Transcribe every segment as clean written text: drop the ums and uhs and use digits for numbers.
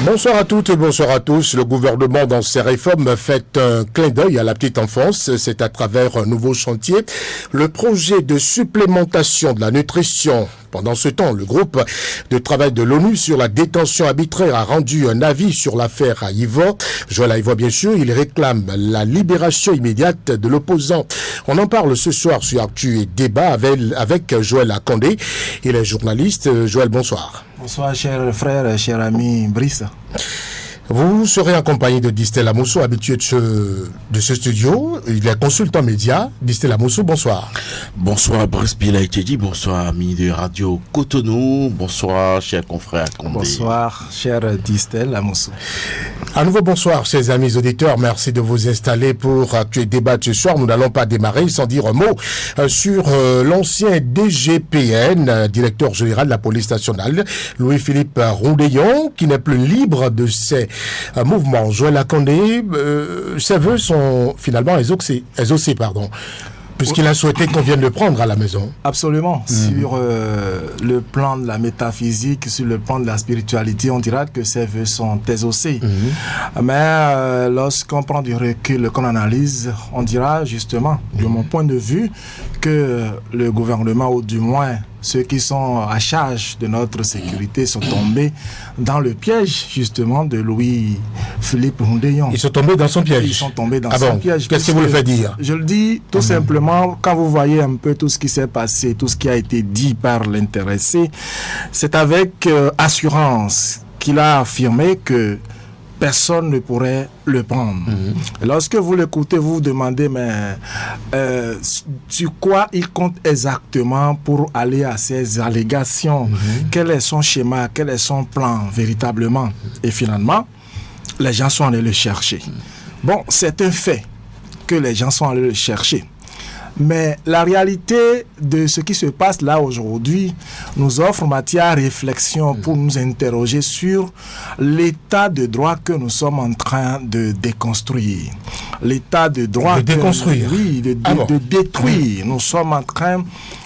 Bonsoir à toutes, bonsoir à tous. Le gouvernement, dans ses réformes, fait un clin d'œil à la petite enfance. C'est à travers un nouveau chantier. Le projet de supplémentation de la nutrition. Pendant ce temps, le groupe de travail de l'ONU sur la détention arbitraire a rendu un avis sur l'affaire Aïvo. Joël Aïvo, bien sûr, il réclame la libération immédiate de l'opposant. On en parle ce soir sur Actu et Débat avec Joël Akandé. Il est journaliste. Joël, bonsoir. Bonsoir, cher frère, cher ami Brice. Vous serez accompagné de Distel Amosso, habitué de ce studio. Il est consultant média. Distel Amosso, bonsoir. Bonsoir, Brice Pilaïtedi. Bonsoir, amis de Radio Cotonou. Bonsoir, cher confrère Condé. Bonsoir, cher Distel Amosso. À nouveau, bonsoir, chers amis auditeurs. Merci de vous installer pour Actu et Débat ce soir. Nous n'allons pas démarrer sans dire un mot sur l'ancien DGPN, directeur général de la police nationale, Louis-Philippe Rondeillon, qui n'est plus libre de ses mouvement. Joël Akandé, ses vœux sont finalement exaucés, puisqu'il a souhaité qu'on vienne le prendre à la maison. Absolument. Sur le plan de la métaphysique, sur le plan de la spiritualité, on dira que ces vœux sont exaucés. Mais lorsqu'on prend du recul, qu'on analyse, on dira justement, de mon point de vue, que le gouvernement, ou du moins ceux qui sont à charge de notre sécurité, sont tombés dans le piège justement de Louis-Philippe Rondeillon. Ils sont tombés dans son piège. Ils sont tombés dans son piège. Qu'est-ce que vous le faites dire? Je le dis tout simplement, quand vous voyez un peu tout ce qui s'est passé, tout ce qui a été dit par l'intéressé, c'est avec assurance qu'il a affirmé que personne ne pourrait le prendre. Lorsque vous l'écoutez, vous vous demandez, mais sur quoi il compte exactement pour aller à ces allégations? Quel est son schéma? Quel est son plan véritablement? Et finalement, les gens sont allés le chercher. Bon, c'est un fait que les gens sont allés le chercher. Mais la réalité de ce qui se passe là aujourd'hui nous offre matière à réflexion pour nous interroger sur l'état de droit que nous sommes en train de déconstruire. L'état de droit... De déconstruire? Oui, de détruire. Nous sommes en train,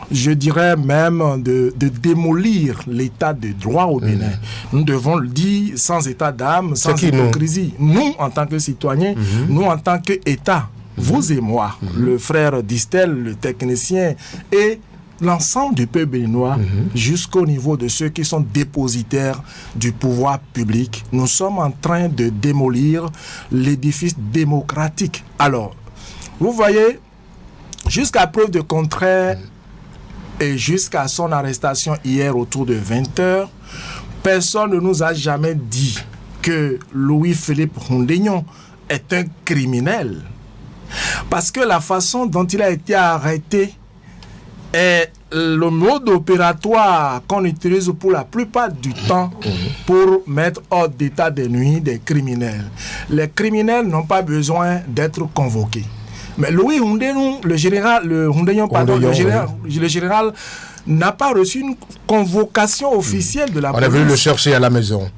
je dirais même, de démolir l'état de droit au Bénin. Nous devons le dire sans état d'âme, sans hypocrisie. Nous, en tant que citoyens, nous, en tant qu'État, vous et moi, le frère Distel, le technicien, et l'ensemble du peuple béninois, jusqu'au niveau de ceux qui sont dépositaires du pouvoir public, nous sommes en train de démolir l'édifice démocratique. Alors, vous voyez, jusqu'à preuve de contraire et jusqu'à son arrestation hier autour de 20h, personne ne nous a jamais dit que Louis-Philippe Rondeillon est un criminel. Parce que la façon dont il a été arrêté est le mode opératoire qu'on utilise pour la plupart du temps pour mettre hors d'état de nuit des criminels. Les criminels n'ont pas besoin d'être convoqués. Mais Louis Rondeillon, le général n'a pas reçu une convocation officielle de la police. On est venu le chercher à la maison.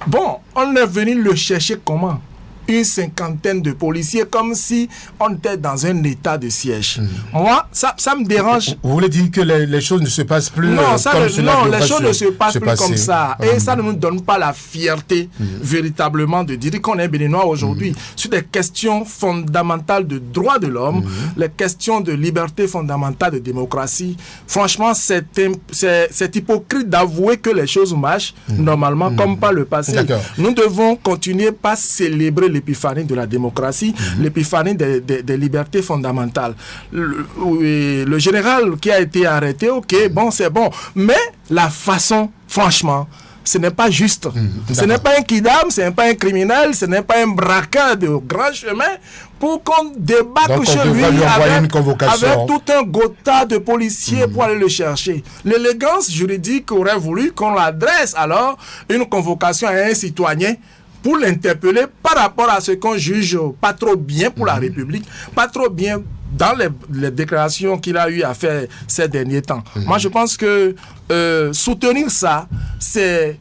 Bon, on est venu le chercher comment? Une cinquantaine de policiers, comme si on était dans un état de siège. Moi, ça me dérange. Vous voulez dire que les choses ne se passent plus non, comme cela? Non, les choses ne se passent plus comme ça. Et ça ne nous donne pas la fierté véritablement de dire qu'on est béninois aujourd'hui sur des questions fondamentales de droits de l'homme, les questions de liberté fondamentale, de démocratie. Franchement, c'est hypocrite d'avouer que les choses marchent normalement comme par le passé. Nous devons continuer par célébrer l'épiphanie de la démocratie, l'épiphanie des libertés fondamentales. Le général qui a été arrêté, ok, bon, c'est bon. Mais la façon, franchement, ce n'est pas juste. Ce n'est pas un kidam, ce n'est pas un criminel, ce n'est pas un braqueur de grand chemin pour qu'on débarque chez lui avec tout un gotha de policiers pour aller le chercher. L'élégance juridique aurait voulu qu'on l'adresse alors une convocation à un citoyen pour l'interpeller par rapport à ce qu'on juge pas trop bien pour la République, pas trop bien dans les déclarations qu'il a eu à faire ces derniers temps. Moi, je pense que soutenir ça, c'est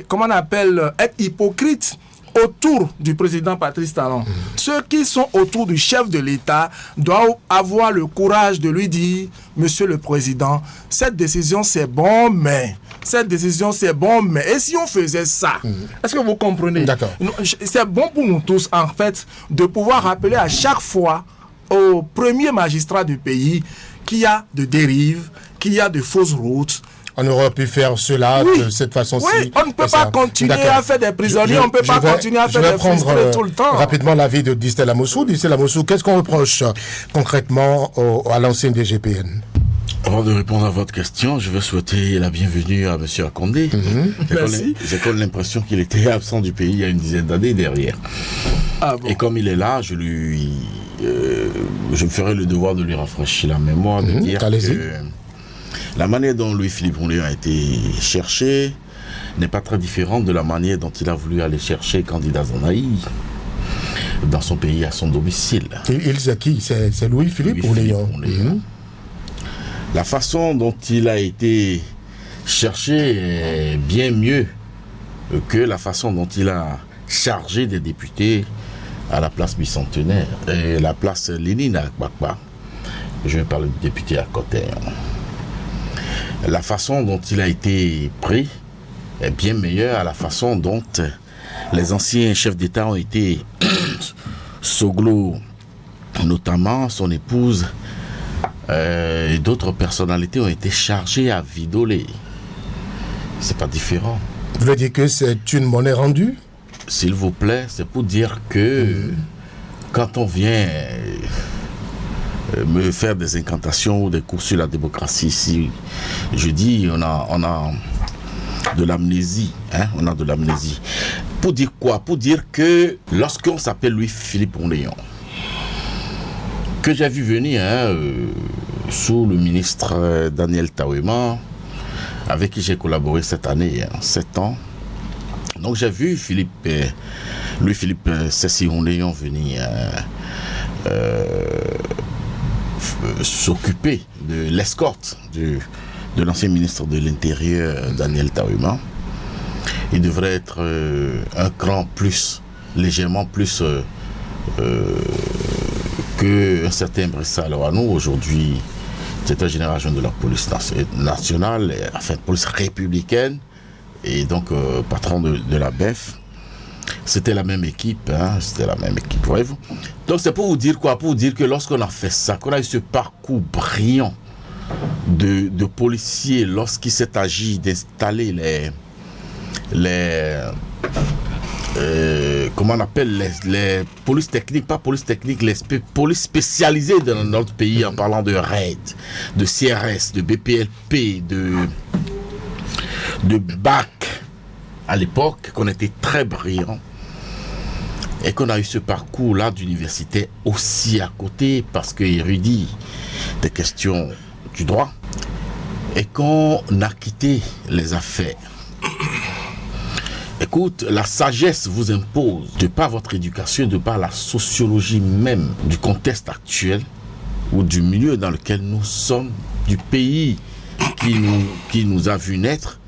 comment on appelle, être hypocrite autour du président Patrice Talon. Ceux qui sont autour du chef de l'État doivent avoir le courage de lui dire, Monsieur le Président, cette décision c'est bon, mais cette décision c'est bon, mais et si on faisait ça? Est-ce que vous comprenez? D'accord. C'est bon pour nous tous, en fait, de pouvoir rappeler à chaque fois au premier magistrat du pays qu'il y a de dérives, qu'il y a de fausses routes. On aurait pu faire cela de cette façon-ci. Oui, on ne peut pas continuer à faire des prisonniers, on ne peut pas continuer à faire des frustrés tout le temps. Rapidement l'avis de Distel Amossou. Distel Amossou, qu'est-ce qu'on reproche concrètement à l'ancienne DGPN? Avant de répondre à votre question, je veux souhaiter la bienvenue à M. Akondé. Merci. J'ai comme l'impression qu'il était absent du pays il y a une dizaine d'années derrière. Ah bon. Et comme il est là, je me ferai le devoir de lui rafraîchir la mémoire, de dire que la manière dont Louis-Philippe Onléon a été cherché n'est pas très différente de la manière dont il a voulu aller chercher candidat Zanaï dans son pays, à son domicile. Il c'est qui? C'est Louis-Philippe Onléon. La façon dont il a été cherché est bien mieux que la façon dont il a chargé des députés à la place bicentenaire et la place Lénine à Gbagba. Je vais parler du député à côté. La façon dont il a été pris est bien meilleure à la façon dont les anciens chefs d'État ont été Soglo, notamment son épouse, et d'autres personnalités ont été chargées à vidoler. C'est pas différent. Vous voulez dire que c'est une monnaie rendue? S'il vous plaît, c'est pour dire que quand on vient me faire des incantations ou des cours sur la démocratie ici, je dis on a de l'amnésie, hein, on a de l'amnésie. Pour dire quoi? Pour dire que lorsqu'on s'appelle Louis-Philippe Onléon, que j'ai vu venir sous le ministre Daniel Tawema, avec qui j'ai collaboré cette année, 7 ans. Donc j'ai vu Louis-Philippe Sessi Onléon venir s'occuper de l'escorte de l'ancien ministre de l'Intérieur Daniel Tawema. Il devrait être un cran plus, légèrement plus qu'un certain Brissa Loanou, aujourd'hui directeur général de la police nationale, enfin police républicaine, et donc patron de la BEF. C'était la même équipe, hein, voyez-vous. Donc c'est pour vous dire quoi? Pour vous dire que lorsqu'on a fait ça, qu'on a eu ce parcours brillant de policiers, lorsqu'il s'est agi d'installer comment on appelle les polices techniques, pas polices techniques, les polices spécialisées dans notre pays, en parlant de RAID, de CRS, de BPLP, de BAC, à l'époque, qu'on était très brillants, et qu'on a eu ce parcours-là d'université aussi à côté, parce que érudit des questions du droit, et qu'on a quitté les affaires. Écoute, la sagesse vous impose, de par votre éducation, de par la sociologie même du contexte actuel, ou du milieu dans lequel nous sommes, du pays qui nous a vu naître,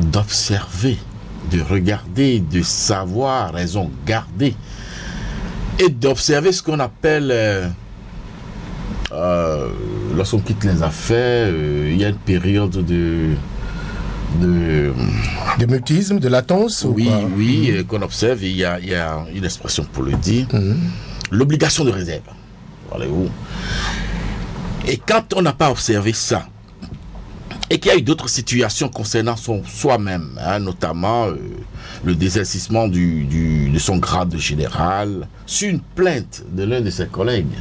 d'observer, de regarder, de savoir, raison garder, et d'observer ce qu'on appelle, lorsqu'on quitte les affaires, il y a une période de mutisme, de latence? Oui, qu'on observe, il y a une expression pour le dire, l'obligation de réserve. Voyez-vous. Et quand on n'a pas observé ça, et qu'il y a eu d'autres situations concernant soi-même, hein, notamment le désistement de son grade de général, sur une plainte de l'un de ses collègues,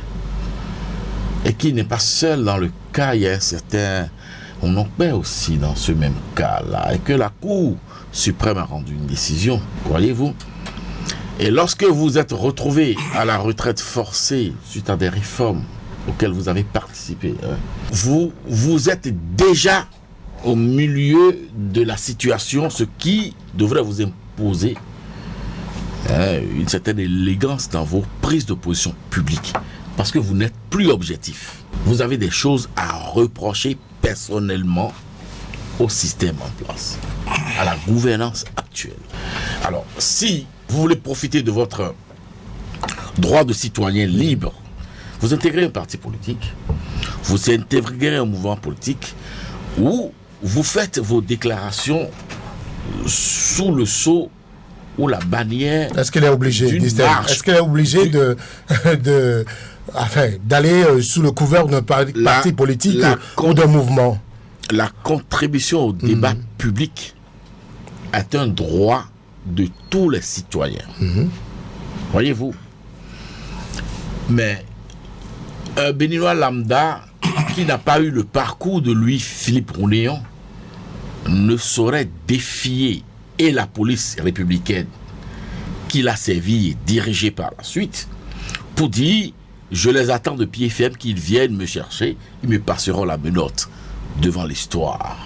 et qui n'est pas seul dans le cas, il y a un certain Onokpe aussi dans ce même cas-là, et que la Cour suprême a rendu une décision, voyez-vous. Et lorsque vous êtes retrouvé à la retraite forcée suite à des réformes auxquelles vous avez participé, hein, vous êtes déjà au milieu de la situation, ce qui devrait vous imposer une certaine élégance dans vos prises de position publiques, parce que vous n'êtes plus objectif. Vous avez des choses à reprocher personnellement au système en place, à la gouvernance actuelle. Alors, si vous voulez profiter de votre droit de citoyen libre, vous intégrez un parti politique, vous intégrez un mouvement politique, ou vous faites vos déclarations sous le sceau ou la bannière. Est-ce qu'elle est obligée, est-ce qu'elle est obligée d'aller sous le couvert d'un parti politique ou d'un mouvement? La contribution au débat public est un droit de tous les citoyens. Voyez-vous? Mais un Béninois lambda qui n'a pas eu le parcours de Louis-Philippe Rounéon ne saurait défier et la police républicaine qui l'a servi et dirigée par la suite pour dire je les attends de pied ferme qu'ils viennent me chercher, ils me passeront la menotte devant l'histoire.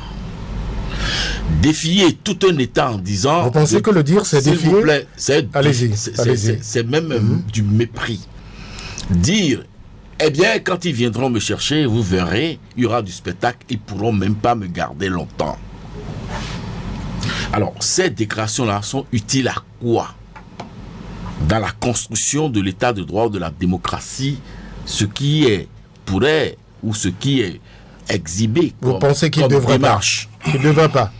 Défier tout un État en disant... Vous pensez que le dire c'est défier? S'il vous plaît, allez-y. C'est même du mépris. Dire, eh bien, quand ils viendront me chercher, vous verrez, il y aura du spectacle, ils ne pourront même pas me garder longtemps. Alors, ces déclarations-là sont utiles à quoi? Dans la construction de l'état de droit, de la démocratie, ce qui est pourrait ou ce qui est exhibé comme vous pensez qu'il devrait démarche. Il ne devrait pas.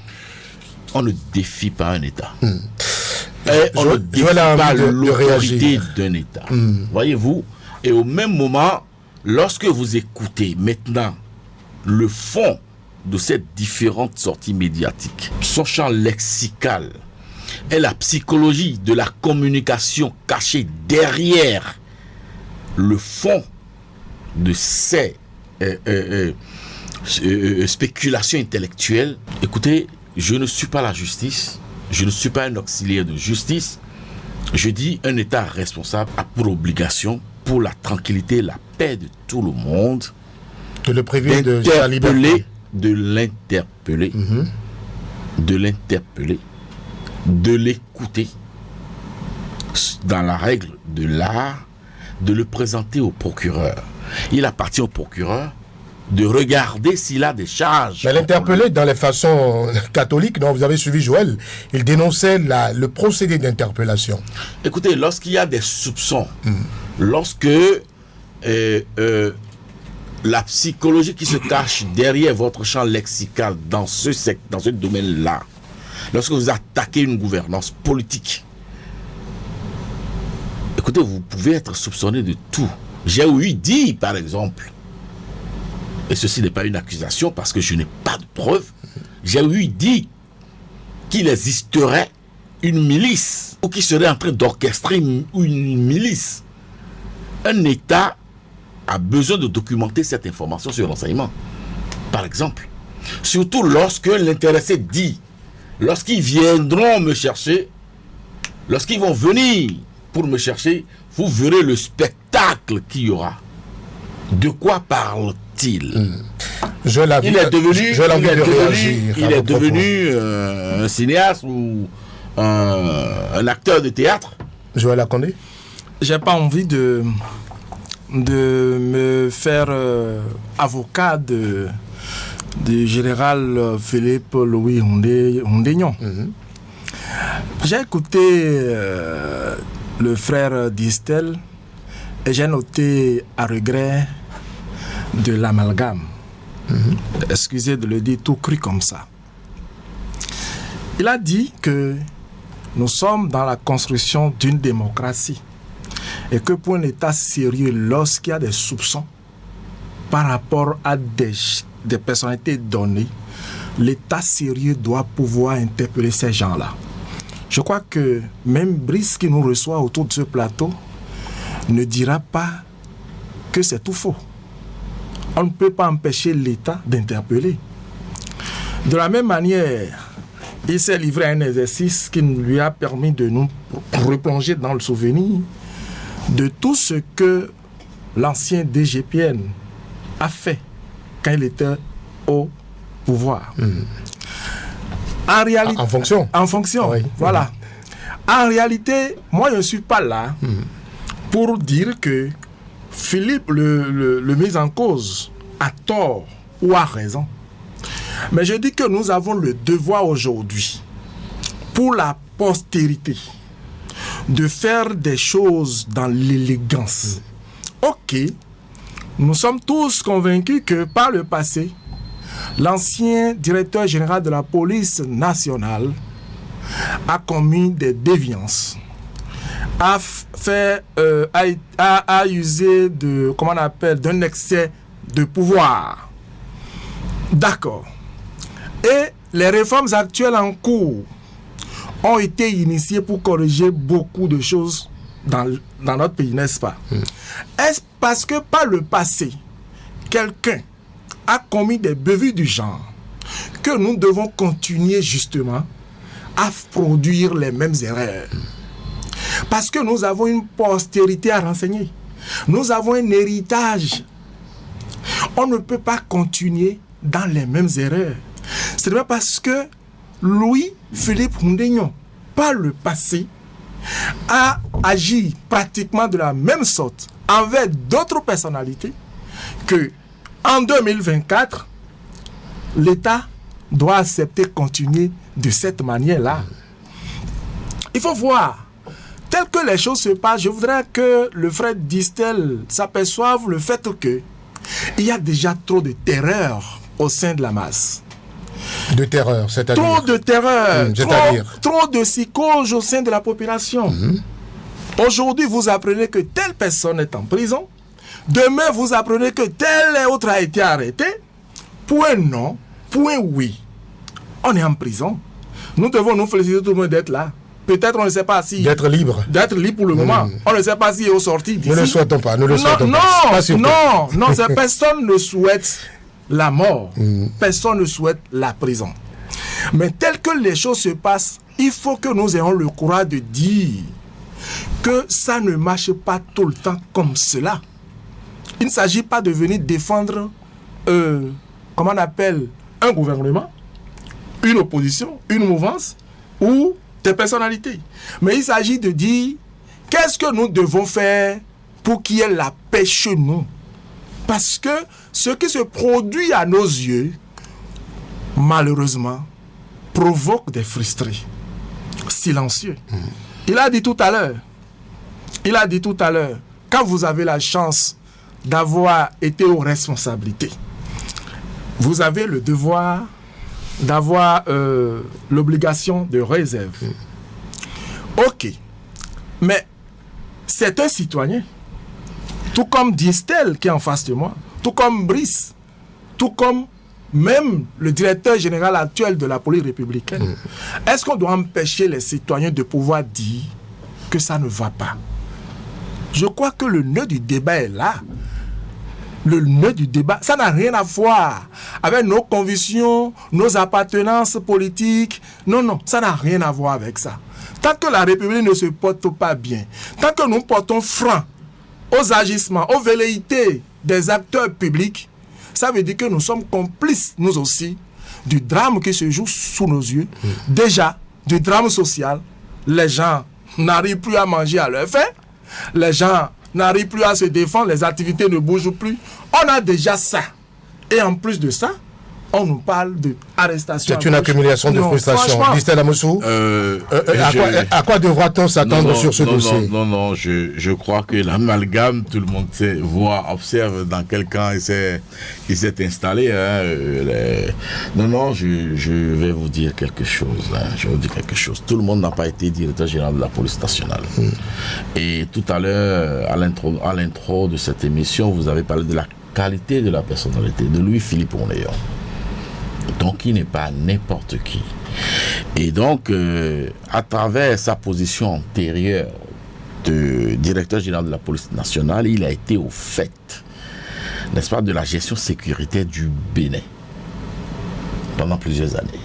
On ne défie pas un État. Et on ne défie pas l'autorité d'un État. Voyez-vous? Et au même moment, lorsque vous écoutez maintenant le fond de ces différentes sorties médiatiques, son champ lexical et la psychologie de la communication cachée derrière le fond de ces spéculations intellectuelles. Écoutez, je ne suis pas la justice, je ne suis pas un auxiliaire de justice. Je dis un État responsable a pour obligation, pour la tranquillité et la paix de tout le monde, de le priver de sa liberté, de l'interpeller, de l'écouter dans la règle de l'art, de le présenter au procureur. Il appartient au procureur de regarder s'il a des charges. Mais l'interpeller dans les façons catholiques, dont vous avez suivi Joël, il dénonçait le procédé d'interpellation. Écoutez, lorsqu'il y a des soupçons, lorsque la psychologie qui se cache derrière votre champ lexical dans ce domaine-là, lorsque vous attaquez une gouvernance politique, écoutez, vous pouvez être soupçonné de tout. J'ai ouï dire, par exemple, et ceci n'est pas une accusation parce que je n'ai pas de preuves, j'ai ouï dire qu'il existerait une milice ou qui serait en train d'orchestrer une milice. Un État a besoin de documenter cette information sur l'enseignement. Par exemple, surtout lorsque l'intéressé dit, lorsqu'ils viendront me chercher, lorsqu'ils vont venir pour me chercher, vous verrez le spectacle qu'il y aura. De quoi parle-t-il? Il est devenu un cinéaste ou un acteur de théâtre? Joël Akondé? J'ai pas envie de me faire avocat de général Philippe Louis Rounéon. J'ai écouté le frère Distel et j'ai noté à regret de l'amalgame. Excusez de le dire tout cru comme ça. Il a dit que nous sommes dans la construction d'une démocratie et que pour un État sérieux, lorsqu'il y a des soupçons par rapport à des personnalités données, l'État sérieux doit pouvoir interpeller ces gens-là. Je crois que même Brice qui nous reçoit autour de ce plateau ne dira pas que c'est tout faux. On ne peut pas empêcher l'État d'interpeller. De la même manière, il s'est livré à un exercice qui lui a permis de nous replonger dans le souvenir de tout ce que l'ancien DGPN a fait quand il était au pouvoir. En réalité, en fonction, oui. Voilà. En réalité, moi je ne suis pas là pour dire que Philippe, le mis en cause, a tort ou a raison. Mais je dis que nous avons le devoir aujourd'hui, pour la postérité, de faire des choses dans l'élégance. Ok, nous sommes tous convaincus que par le passé, L'ancien directeur général de la police nationale a commis des déviances, a usé de, comment on appelle, d'un excès de pouvoir. D'accord. Et les réformes actuelles en cours ont été initiées pour corriger beaucoup de choses dans notre pays, n'est-ce pas? Est-ce parce que par le passé, quelqu'un a commis des bévues du genre que nous devons continuer justement à produire les mêmes erreurs? Parce que nous avons une postérité à renseigner. Nous avons un héritage. On ne peut pas continuer dans les mêmes erreurs. C'est pas parce que Louis-Philippe Hundénion, par le passé, a agi pratiquement de la même sorte envers d'autres personnalités que en 2024, l'État doit accepter continuer de cette manière-là. Il faut voir, tel que les choses se passent, je voudrais que le frère Distel s'aperçoive le fait que il y a déjà trop de terreur au sein de la masse. De terreur, c'est-à-dire? Trop de terreur, c'est-à-dire? trop de psychose au sein de la population. Aujourd'hui, vous apprenez que telle personne est en prison. Demain, vous apprenez que tel autre a été arrêté. Point non, point oui. On est en prison. Nous devons nous féliciter tout le monde d'être là. Peut-être on ne sait pas si... D'être libre. D'être libre pour le moment. On ne sait pas s'il est au sorti d'ici. Nous ne le souhaitons pas. Nous le souhaitons pas. Non, personne ne souhaite la mort. Personne ne souhaite la prison. Mais tel que les choses se passent, il faut que nous ayons le courage de dire que ça ne marche pas tout le temps comme cela. Il ne s'agit pas de venir défendre, comment on appelle, un gouvernement, une opposition, une mouvance ou des personnalités. Mais il s'agit de dire qu'est-ce que nous devons faire pour qu'il y ait la paix chez nous. Parce que ce qui se produit à nos yeux, malheureusement, provoque des frustrés, silencieux. Il a dit tout à l'heure, quand vous avez la chance d'avoir été aux responsabilités, vous avez le devoir d'avoir l'obligation de réserve. Ok. Mais c'est un citoyen. Tout comme Distel qui est en face de moi, tout comme Brice, tout comme même le directeur général actuel de la police républicaine. Est-ce qu'on doit empêcher les citoyens de pouvoir dire que ça ne va pas? Je crois que le nœud du débat est là. Le nœud du débat, ça n'a rien à voir avec nos convictions, nos appartenances politiques. Non, ça n'a rien à voir avec ça. Tant que la République ne se porte pas bien, tant que nous portons franc aux agissements, aux velléités des acteurs publics, ça veut dire que nous sommes complices, nous aussi, du drame qui se joue sous nos yeux. Déjà, du drame social. Les gens n'arrivent plus à manger à leur faim. Les gens n'arrivent plus à se défendre. Les activités ne bougent plus. On a déjà ça. Et en plus de ça, on nous parle d'arrestation. C'est une accumulation de frustration. Distel Amoussou, à quoi devra-t-on s'attendre sur ce dossier? Non, je crois que l'amalgame, tout le monde sait, voit, observe dans quel camp il s'est installé. Je vais vous dire quelque chose. Tout le monde n'a pas été directeur général de la police nationale. Et tout à l'heure, à l'intro de cette émission, vous avez parlé de la qualité de la personnalité de Louis-Philippe Hundénion. Donc il n'est pas n'importe qui. Et donc, à travers sa position antérieure de directeur général de la police nationale, il a été au fait, n'est-ce pas, de la gestion sécuritaire du Bénin pendant plusieurs années.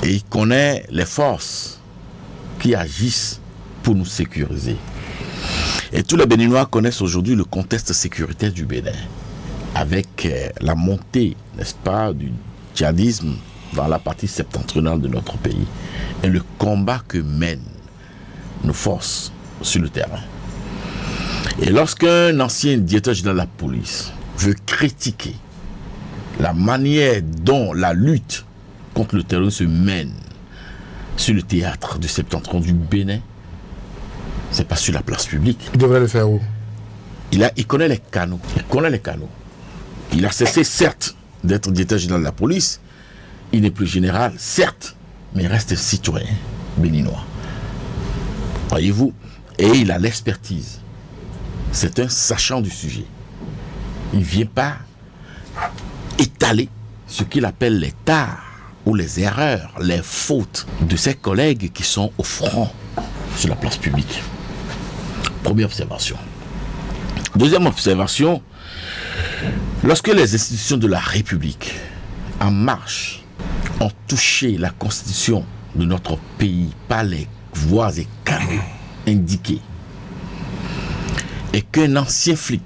Et il connaît les forces qui agissent pour nous sécuriser. Et tous les Béninois connaissent aujourd'hui le contexte sécuritaire du Bénin, avec la montée, n'est-ce pas, du djihadisme dans la partie septentrionale de notre pays et le combat que mènent nos forces sur le terrain. Et lorsqu'un ancien directeur général de la police veut critiquer la manière dont la lutte contre le terrorisme se mène sur le théâtre du septentrion du Bénin, c'est pas sur la place publique. Il devrait le faire où? Il connaît les canaux. Il a cessé, certes, d'être directeur général de la police, il n'est plus général, certes, mais il reste citoyen béninois. Voyez-vous, et il a l'expertise. C'est un sachant du sujet. Il ne vient pas étaler ce qu'il appelle les tares ou les erreurs, les fautes de ses collègues qui sont au front sur la place publique. Première observation. Deuxième observation, lorsque les institutions de la République en marche ont touché la constitution de notre pays par les voies et canaux indiqués, et qu'un ancien flic,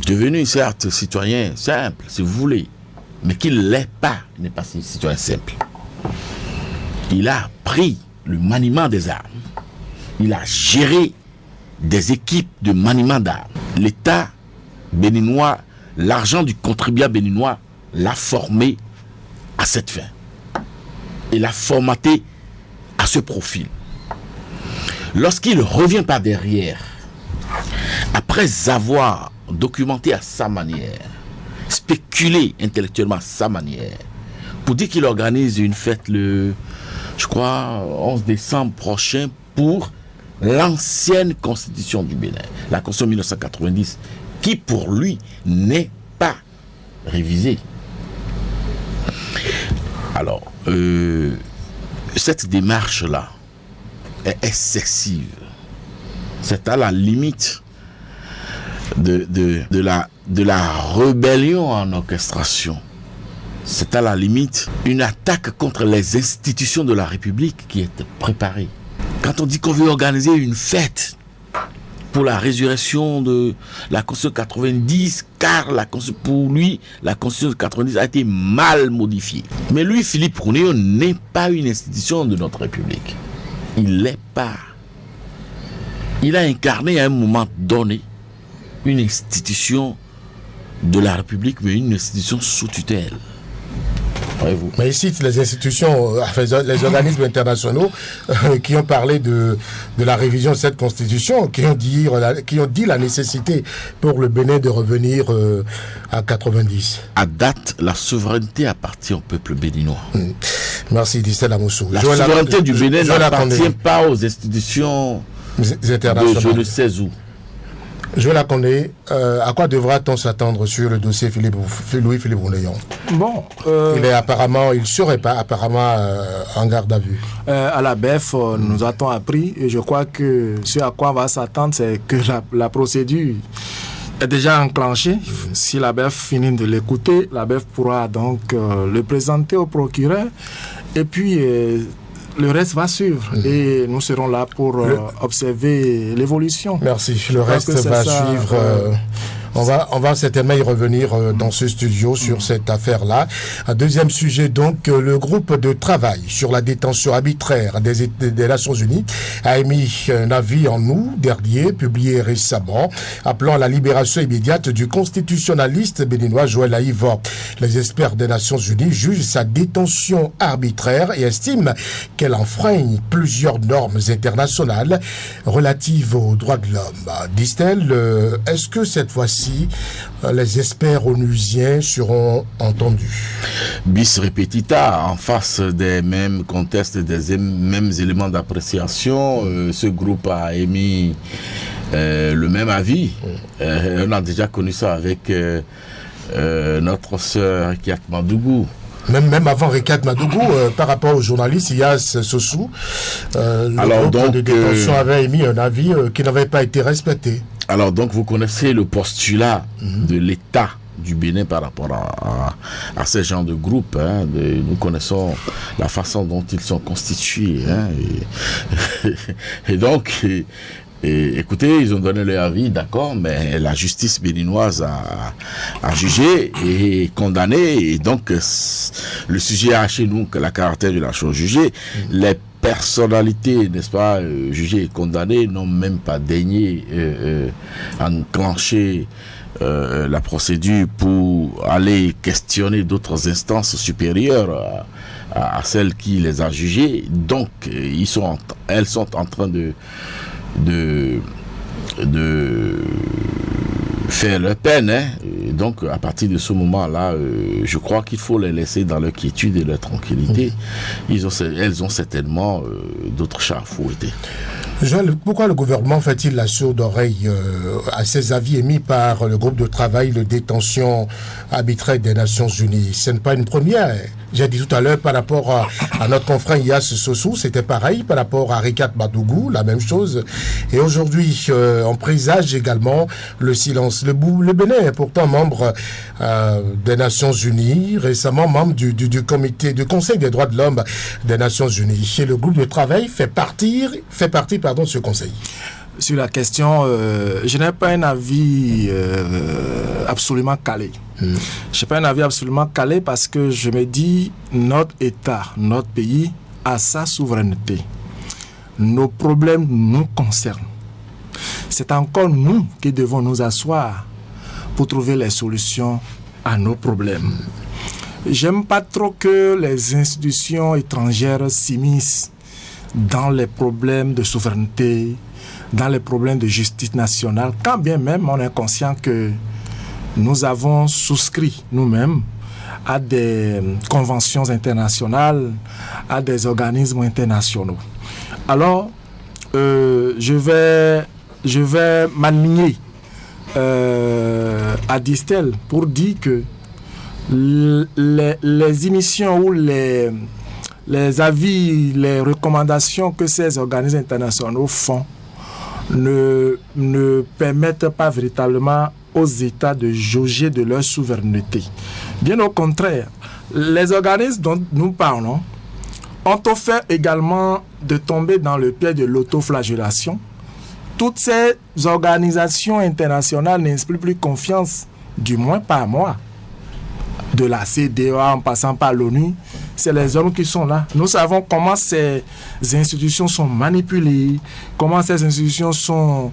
devenu certes citoyen simple, si vous voulez, mais qu'il ne l'est pas, il n'est pas citoyen simple. Il a pris le maniement des armes. Il a géré des équipes de maniement d'armes. L'État béninois, l'argent du contribuable béninois l'a formé à cette fin. Il l'a formaté à ce profil. Lorsqu'il revient par derrière, après avoir documenté à sa manière, spéculé intellectuellement à sa manière, pour dire qu'il organise une fête le, je crois, 11 décembre prochain pour l'ancienne constitution du Bénin, la constitution 1990, qui pour lui n'est pas révisée. Alors, cette démarche-là est excessive. C'est à la limite de la rébellion en orchestration. C'est à la limite une attaque contre les institutions de la République qui est préparée. Quand on dit qu'on veut organiser une fête pour la résurrection de la Constitution 90, car pour lui, la Constitution 90 a été mal modifiée. Mais lui, Philippe Rounéo, n'est pas une institution de notre République. Il ne l'est pas. Il a incarné à un moment donné une institution de la République, mais une institution sous tutelle. Voyez-vous. Mais ici, les institutions, les organismes internationaux qui ont parlé de la révision de cette constitution, qui ont dit la nécessité pour le Bénin de revenir à 90. À date, la souveraineté appartient au peuple béninois. Merci, Dissel Amoussou. La souveraineté du Bénin n'appartient pas aux institutions internationales. Je ne sais où. Joël Akondé, à quoi devra-t-on s'attendre sur le dossier Louis-Philippe Rounéon? Bon, il serait pas apparemment en garde à vue. À la BEF, nous a-t-on appris, et je crois que ce à quoi on va s'attendre, c'est que la procédure est déjà enclenchée. Si la BEF finit de l'écouter, la BEF pourra donc le présenter au procureur, et puis le reste va suivre et nous serons là pour observer l'évolution. Merci. Le reste va suivre. On va certainement y revenir dans ce studio sur cette affaire-là. Un deuxième sujet, donc, le groupe de travail sur la détention arbitraire des Nations Unies a émis un avis en août dernier, publié récemment, appelant à la libération immédiate du constitutionnaliste béninois Joël Aïva. Les experts des Nations Unies jugent sa détention arbitraire et estiment qu'elle enfreint plusieurs normes internationales relatives aux droits de l'homme. Disent-elles, est-ce que cette fois-ci, les experts onusiens seront entendus? Bis repetita, en face des mêmes contextes, des mêmes éléments d'appréciation, ce groupe a émis le même avis. On a déjà connu ça avec notre sœur Rekiat Madougou. Même avant Rekiat Madougou, par rapport au journaliste Iyas Sossou, le groupe de détention avait émis un avis qui n'avait pas été respecté. Alors donc vous connaissez le postulat de l'État du Bénin par rapport à ces genres de groupes. Nous connaissons la façon dont ils sont constitués. Et donc, écoutez, ils ont donné leur avis, d'accord, mais la justice béninoise a jugé et condamné. Et donc, le sujet a chez nous que la caractère de la chose jugée. Les personnalités, n'est-ce pas, jugées et condamnées n'ont même pas daigné enclencher la procédure pour aller questionner d'autres instances supérieures à celles qui les a jugées. Donc, elles sont en train de faire leur peine, donc, à partir de ce moment-là, je crois qu'il faut les laisser dans leur quiétude et leur tranquillité. Elles ont certainement d'autres chats à fouetter. Joël, pourquoi le gouvernement fait-il la sourde oreille à ces avis émis par le groupe de travail de détention arbitraire des Nations Unies? Ce n'est pas une première. J'ai dit tout à l'heure par rapport à notre confrère Ias Sossou, c'était pareil, par rapport à Rikat Madougou, la même chose. Et aujourd'hui, on présage également le silence. Le Bénin est pourtant membre des Nations Unies, récemment membre du Conseil des droits de l'homme des Nations Unies. Et le groupe de travail fait partie de ce conseil. Sur la question, je n'ai pas un avis absolument calé. Je n'ai pas un avis absolument calé parce que je me dis, notre État, notre pays a sa souveraineté. Nos problèmes nous concernent. C'est encore nous qui devons nous asseoir pour trouver les solutions à nos problèmes. J'aime pas trop que les institutions étrangères s'immiscent dans les problèmes de souveraineté, dans les problèmes de justice nationale, quand bien même on est conscient que nous avons souscrit nous-mêmes à des conventions internationales, à des organismes internationaux. Alors, je vais m'aligner à Distel pour dire que les émissions ou les avis, les recommandations que ces organismes internationaux font ne permettent pas véritablement aux États de jauger de leur souveraineté. Bien au contraire, les organismes dont nous parlons ont offert également de tomber dans le piège de l'autoflagellation. Toutes ces organisations internationales n'inspirent plus confiance, du moins pas moi. De la CEDEAO en passant par l'ONU, c'est les hommes qui sont là. Nous savons comment ces institutions sont manipulées, comment ces institutions sont,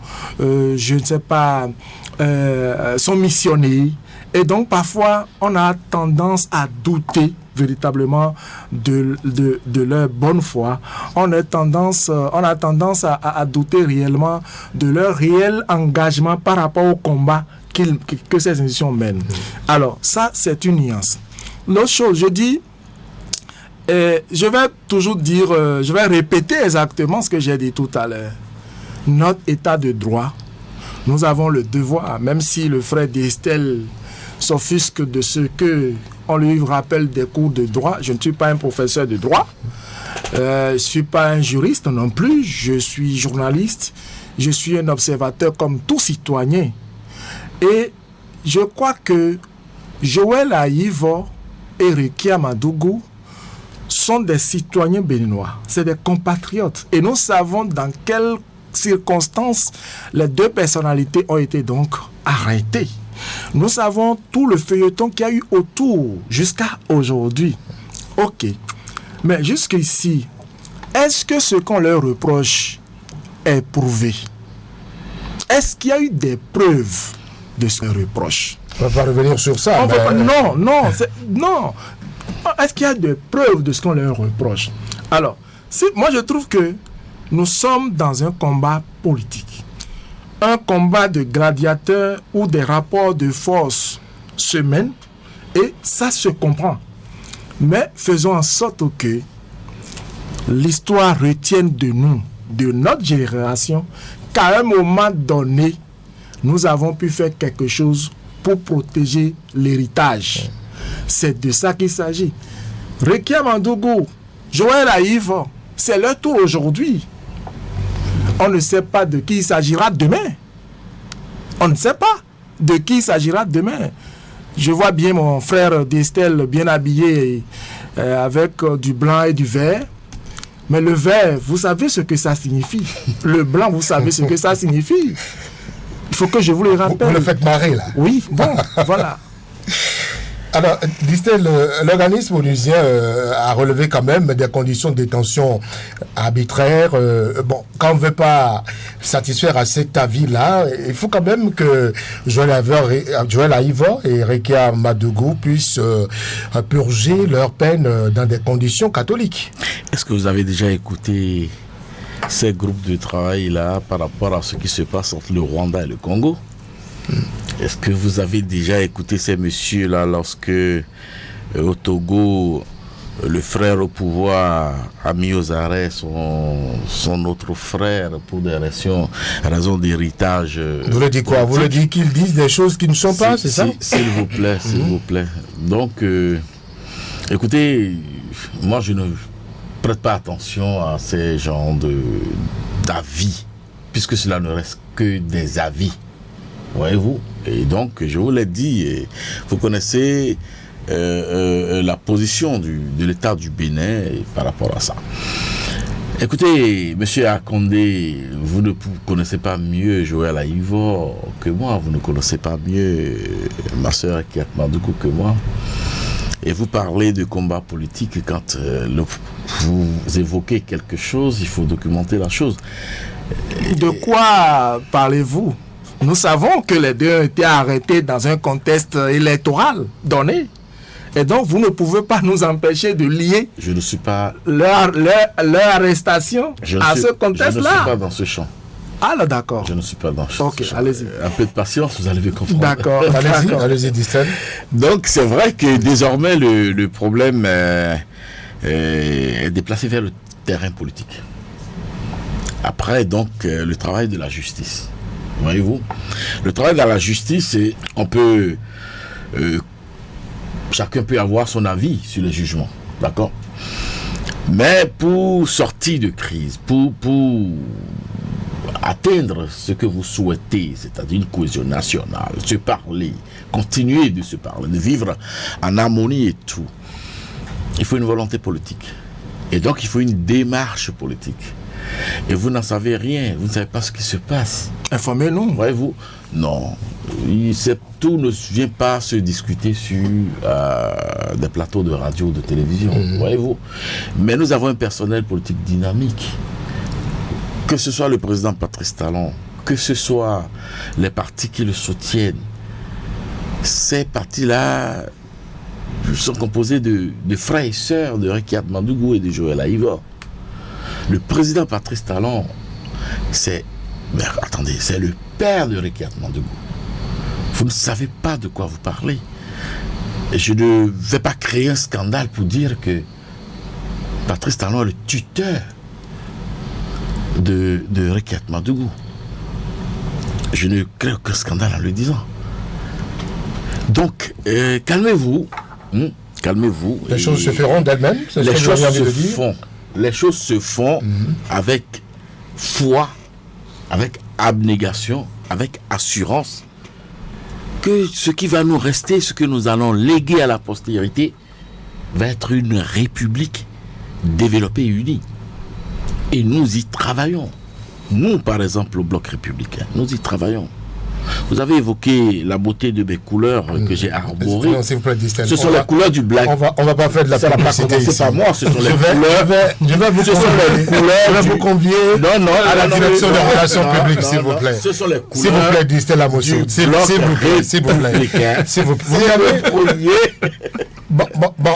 sont missionnées. Et donc, parfois, on a tendance à douter véritablement de leur bonne foi. On a tendance à douter réellement de leur réel engagement par rapport au combat que ces institutions mènent. Alors, ça, c'est une nuance. L'autre chose, je dis, je vais toujours dire, je vais répéter exactement ce que j'ai dit tout à l'heure. Notre état de droit, nous avons le devoir, même si le frère Distel s'offusque de ce que on lui rappelle des cours de droit. Je ne suis pas un professeur de droit, je ne suis pas un juriste non plus, je suis journaliste, je suis un observateur comme tout citoyen. Et je crois que Joël Aïvo et Rikia Madougou sont des citoyens béninois, c'est des compatriotes. Et nous savons dans quelles circonstances les deux personnalités ont été donc arrêtées. Nous savons tout le feuilleton qu'il y a eu autour jusqu'à aujourd'hui. Ok. Mais jusqu'ici, est-ce que ce qu'on leur reproche est prouvé? Est-ce qu'il y a eu des preuves de ce reproche? On ne va pas revenir sur ça. Non. Est-ce qu'il y a des preuves de ce qu'on leur reproche? Alors, moi je trouve que nous sommes dans un combat politique. Un combat de gladiateurs où des rapports de force se mènent et ça se comprend. Mais faisons en sorte que l'histoire retienne de nous, de notre génération, qu'à un moment donné, nous avons pu faire quelque chose pour protéger l'héritage. C'est de ça qu'il s'agit. Rikia Madougou, Joël Aïvo, c'est leur tour aujourd'hui. On ne sait pas de qui il s'agira demain. On ne sait pas de qui il s'agira demain. Je vois bien mon frère Distel bien habillé avec du blanc et du vert. Mais le vert, vous savez ce que ça signifie. Le blanc, vous savez ce que ça signifie. Il faut que je vous le rappelle. Vous le faites marrer, là. Oui, bon, voilà. Alors, Distel, l'organisme onusien a relevé quand même des conditions de détention arbitraires. Quand on ne veut pas satisfaire à cet avis-là, il faut quand même que Joël Aïvo et Rikia Madougou puissent purger leur peine dans des conditions catholiques. Est-ce que vous avez déjà écouté ces groupes de travail-là par rapport à ce qui se passe entre le Rwanda et le Congo? Est-ce que vous avez déjà écouté ces messieurs-là lorsque au Togo, le frère au pouvoir a mis aux arrêts son autre frère pour des raisons d'héritage? Vous voulez dire quoi? Vous voulez dire qu'ils disent des choses qui ne sont pas, c'est ça? S'il vous plaît, s'il vous plaît. Donc, écoutez, moi je ne prête pas attention à ces genres d'avis, puisque cela ne reste que des avis. Voyez-vous? Et donc, je vous l'ai dit, vous connaissez la position de l'État du Bénin par rapport à ça. Écoutez, monsieur Akondé, vous ne connaissez pas mieux Joël Aïvor que moi, vous ne connaissez pas mieux ma soeur Kiat Mandoukou que moi. Et vous parlez de combat politique, quand vous évoquez quelque chose, il faut documenter la chose. De quoi parlez-vous? Nous savons que les deux ont été arrêtés dans un contexte électoral donné. Et donc, vous ne pouvez pas nous empêcher de lier je ne suis pas leur arrestation à ce contexte-là. Je ne suis pas dans ce champ. Ah là, d'accord. Je ne suis pas dans ce champ. Ok, allez-y. Un peu de patience, vous allez me comprendre. D'accord. Allez-y, Distel. Donc, c'est vrai que désormais, le problème est déplacé vers le terrain politique. Après, donc, le travail de la justice. Voyez-vous, le travail de la justice, on peut, chacun peut avoir son avis sur le jugement, d'accord? Mais pour sortir de crise, pour atteindre ce que vous souhaitez, c'est-à-dire une cohésion nationale, se parler, continuer de se parler, de vivre en harmonie et tout, il faut une volonté politique. Et donc, il faut une démarche politique. Et vous n'en savez rien, vous ne savez pas ce qui se passe. Informez-nous. Voyez-vous? Non. Tout ne vient pas se discuter sur des plateaux de radio ou de télévision. Voyez-vous? Mais nous avons un personnel politique dynamique. Que ce soit le président Patrice Talon, que ce soit les partis qui le soutiennent, ces partis-là sont composés de frères et sœurs de Kiat Mandoukou et de Joël Aïvor. Le président Patrice Talon, c'est le père de Kiat Mandoukou. Vous ne savez pas de quoi vous parlez. Et je ne vais pas créer un scandale pour dire que Patrice Talon est le tuteur de Kiat Mandoukou. Je ne crée aucun scandale en le disant. Donc, calmez-vous. Les choses se feront d'elles-mêmes. Les choses se font avec foi, avec abnégation, avec assurance que ce qui va nous rester, ce que nous allons léguer à la postérité, va être une république développée et unie. Et nous y travaillons. Nous, par exemple, au Bloc républicain, nous y travaillons. Vous avez évoqué la beauté de mes couleurs que j'ai arborées. Non, s'il vous plaît, Distel. Ce sont les couleurs du black. On va pas faire de la publicité ici. C'est pas moi, ce sont les couleurs. Je vais vous convier à la direction des relations publiques, s'il vous plaît. Ce sont les couleurs. S'il vous plaît, Distel Amosso. S'il vous plaît. Bon,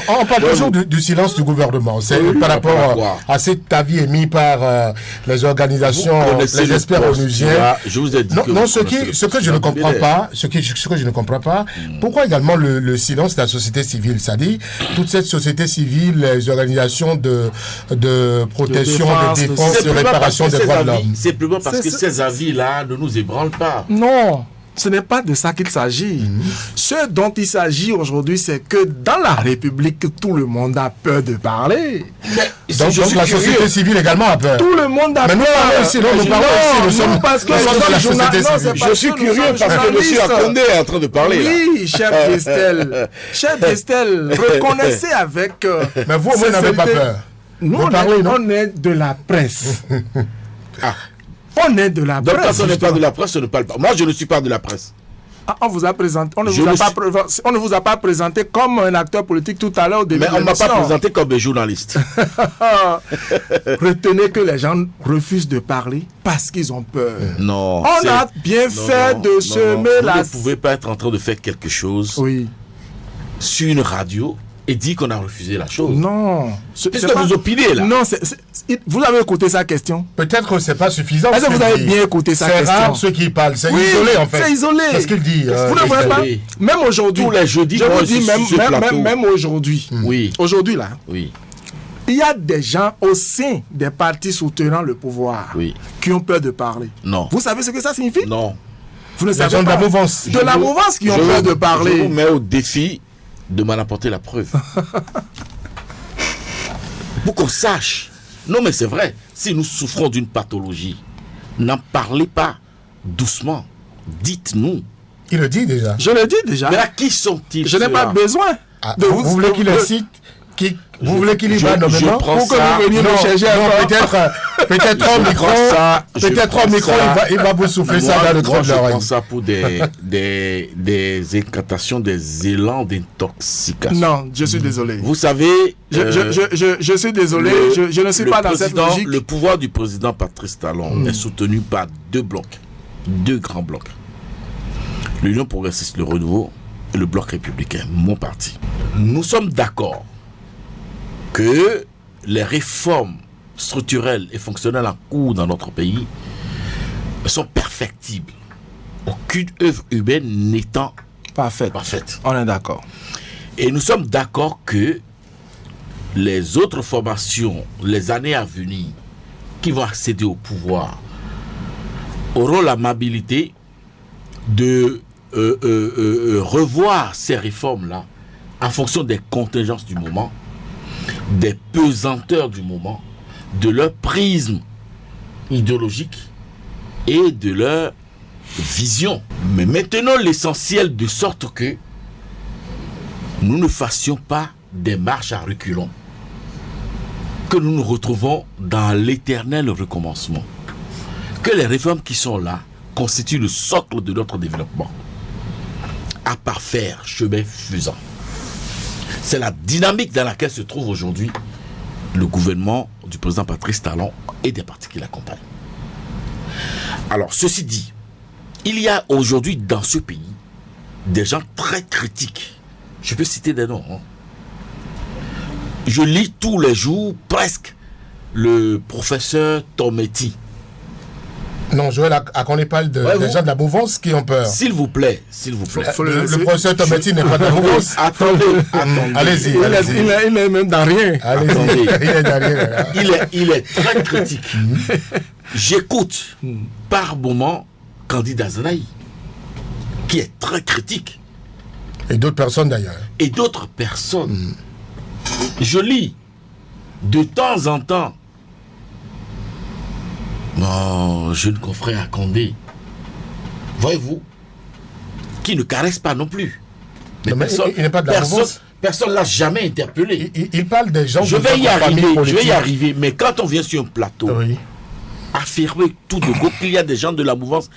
on parle toujours du silence du gouvernement. C'est par rapport à cet avis émis par les organisations, les experts onusiens. Je vous ai dit non, ce que je ne comprends pas, pourquoi également le silence de la société civile, c'est-à-dire toute cette société civile, les organisations de protection, de défense, de réparation des droits de l'homme. Simplement parce que ces avis-là ne nous ébranlent pas. Non. Ce n'est pas de ça qu'il s'agit. Ce dont il s'agit aujourd'hui, c'est que dans la République, tout le monde a peur de parler. Donc la société civile également a peur. Tout le monde a peur. Mais nous parlons ici, nous sommes parce que la société civile. Je suis curieux parce que M. Akondé est en train de parler. Oui, chef Distel. Chef Distel, reconnaissez avec... Mais vous n'avez pas peur. Nous, on est de la presse. On est de la presse. Donc, quand on n'est pas de la presse, on ne parle pas. Moi, je ne suis pas de la presse. On vous a présenté, on ne vous a pas présenté comme un acteur politique tout à l'heure au début. Mais on ne m'a pas présenté comme un journaliste. Retenez que les gens refusent de parler parce qu'ils ont peur. Non. On a bien fait de semer la... Vous ne pouvez pas être en train de faire quelque chose sur une radio et dit qu'on a refusé la chose. Non. Qu'est-ce que vous opinez là? Non, vous avez écouté sa question. Peut-être que c'est pas suffisant. Est-ce que vous avez bien écouté sa question? C'est rare ceux qui parlent. C'est isolé en fait. C'est isolé. C'est ce qu'il dit. Vous ne voyez pas? Même aujourd'hui. Tous les jeudis, je vous dis même aujourd'hui. Oui. Aujourd'hui là. Oui. Il y a des gens au sein des partis soutenant le pouvoir qui ont peur de parler. Non. Vous savez ce que ça signifie? Non. Vous ne savez pas. De la mouvance. De la mouvance qui ont peur de parler. Je vous mets au défi de m'en apporter la preuve. Pour qu'on sache. Non, mais c'est vrai. Si nous souffrons d'une pathologie, n'en parlez pas doucement. Dites-nous. Il le dit déjà. Je le dis déjà. Mais à qui sont-ils? Je n'ai pas besoin de vous voulez qu'il le cite? Vous voulez qu'il y va nommément pour que vous veniez me chercher peut-être en micro, il va vous souffler ça dans le creux de l'oreille. Je prends ça pour des incantations, des élans d'intoxication. Non, je suis désolé. Vous savez... Je suis désolé, je ne suis pas dans cette logique. Le pouvoir du président Patrice Talon est soutenu par deux grands blocs. L'Union progressiste, le Renouveau et le Bloc républicain, mon parti. Nous sommes d'accord que les réformes structurelles et fonctionnelles en cours dans notre pays sont perfectibles. Aucune œuvre humaine n'étant parfaite. On est d'accord. Et nous sommes d'accord que les autres formations, les années à venir, qui vont accéder au pouvoir, auront l'amabilité de revoir ces réformes-là en fonction des contingences du moment, des pesanteurs du moment, de leur prisme idéologique et de leur vision. Mais maintenons l'essentiel de sorte que nous ne fassions pas des marches à reculons, que nous nous retrouvons dans l'éternel recommencement, que les réformes qui sont là constituent le socle de notre développement, à parfaire chemin faisant. C'est la dynamique dans laquelle se trouve aujourd'hui le gouvernement du président Patrice Talon et des partis qui l'accompagnent. Alors, ceci dit, il y a aujourd'hui dans ce pays des gens très critiques. Je peux citer des noms. Je lis tous les jours presque le professeur Tometti. Non, Joël, à qu'on parle des gens de la mouvance qui ont peur. S'il vous plaît. Le professeur Tometti n'est pas de la mouvance. Attendez. Allez-y. Il n'est même dans rien. Allez-y. Il est dans rien. Il est très critique. J'écoute par moment Candidat Zanaï, qui est très critique. Et d'autres personnes d'ailleurs. Et d'autres personnes. Je lis de temps en temps mon jeune confrère Condé, voyez-vous, qui ne caresse pas non plus. Mais il n'est pas de la mouvance. Personne ne l'a jamais interpellé. Il parle des gens je vais y arriver, mais quand on vient sur un plateau, affirmer tout de go qu'il y a des gens de la mouvance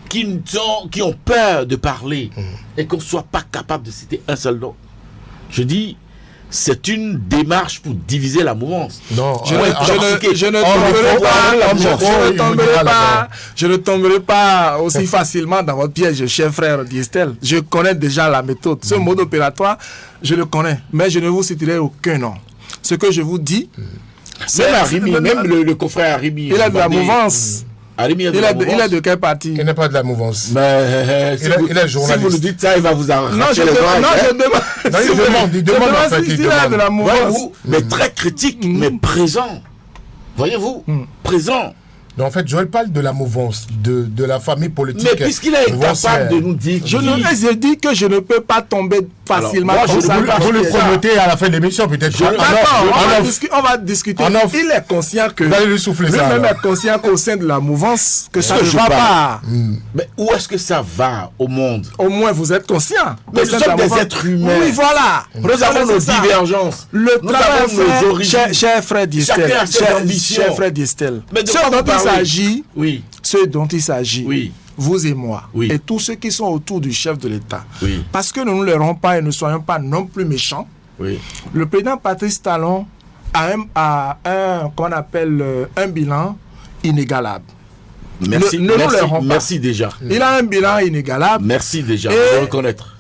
qui ont peur de parler et qu'on ne soit pas capable de citer un seul nom. Je dis, c'est une démarche pour diviser la mouvance. Non, je ne tomberai pas aussi facilement dans votre piège, cher frère Diestel. Je connais déjà la méthode. Ce mode opératoire, je le connais. Mais je ne vous citerai aucun nom. Ce que je vous dis, même le confrère Arimi. Il a de la mouvance. Il est de quel parti? Il n'est pas de la mouvance. Mais il est journaliste. Si vous nous dites ça, il va vous arracher. Non, je demande. Il demande en fait. Il est de la mouvance. Mais très critique, mais présent. Voyez-vous, présent. Donc en fait, Joël parle de la mouvance, de la famille politique. Mais puisqu'il est incapable de nous dire... Je dis que je ne peux pas tomber facilement. Vous le promettez à la fin de l'émission, peut-être. On va discuter. Il est conscient que... Vous allez lui souffler ça. Lui-même est conscient qu'au sein de la mouvance, que ça ne va pas. Mais où est-ce que ça va au monde? Au moins, vous êtes conscient. Mais nous sommes des êtres humains. Oui, voilà. Nous avons nos divergences. Nous avons nos origines. Cher frère Diestel. Cher frère Diestel. Ce dont il s'agit, vous et moi, et tous ceux qui sont autour du chef de l'État, parce que nous ne l'aurons pas et ne soyons pas non plus méchants, le président Patrice Talon a un bilan inégalable. Merci déjà. Il a un bilan inégalable. Merci déjà de reconnaître.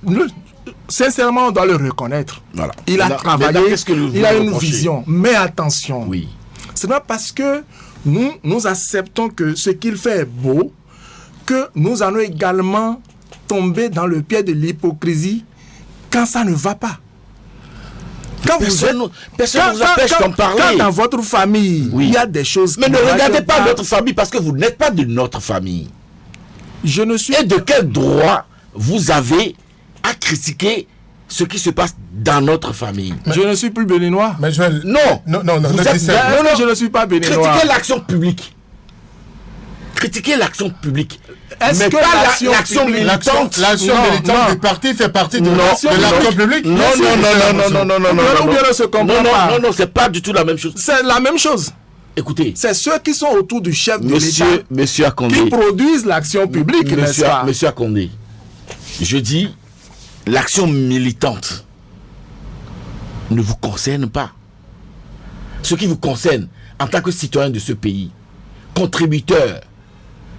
sincèrement, on doit le reconnaître. Voilà. Il a travaillé, il a une vision. Mais attention, oui. Ce n'est pas parce que nous acceptons que ce qu'il fait est beau que nous allons également tomber dans le pied de l'hypocrisie quand ça ne va pas. Quand personne ne vous empêche d'en parler. Quand dans votre famille, il y a des choses... Mais ne regardez pas notre famille parce que vous n'êtes pas de notre famille. Je ne suis... Et de quel droit vous avez à critiquer ce qui se passe dans notre famille? Je ne suis plus béninois. Mais non, je ne suis pas béninois. Critiquez l'action publique. Critiquez l'action publique. Est-ce que l'action militante, du parti fait partie de l'action publique? Non, non, c'est pas du tout la même chose. C'est la même chose. Écoutez, c'est ceux qui sont autour du chef de l'État Monsieur Akondé, qui produisent l'action publique, n'est-ce pas? Monsieur Akondé, je dis, l'action militante ne vous concerne pas. Ce qui vous concerne en tant que citoyen de ce pays, contributeur,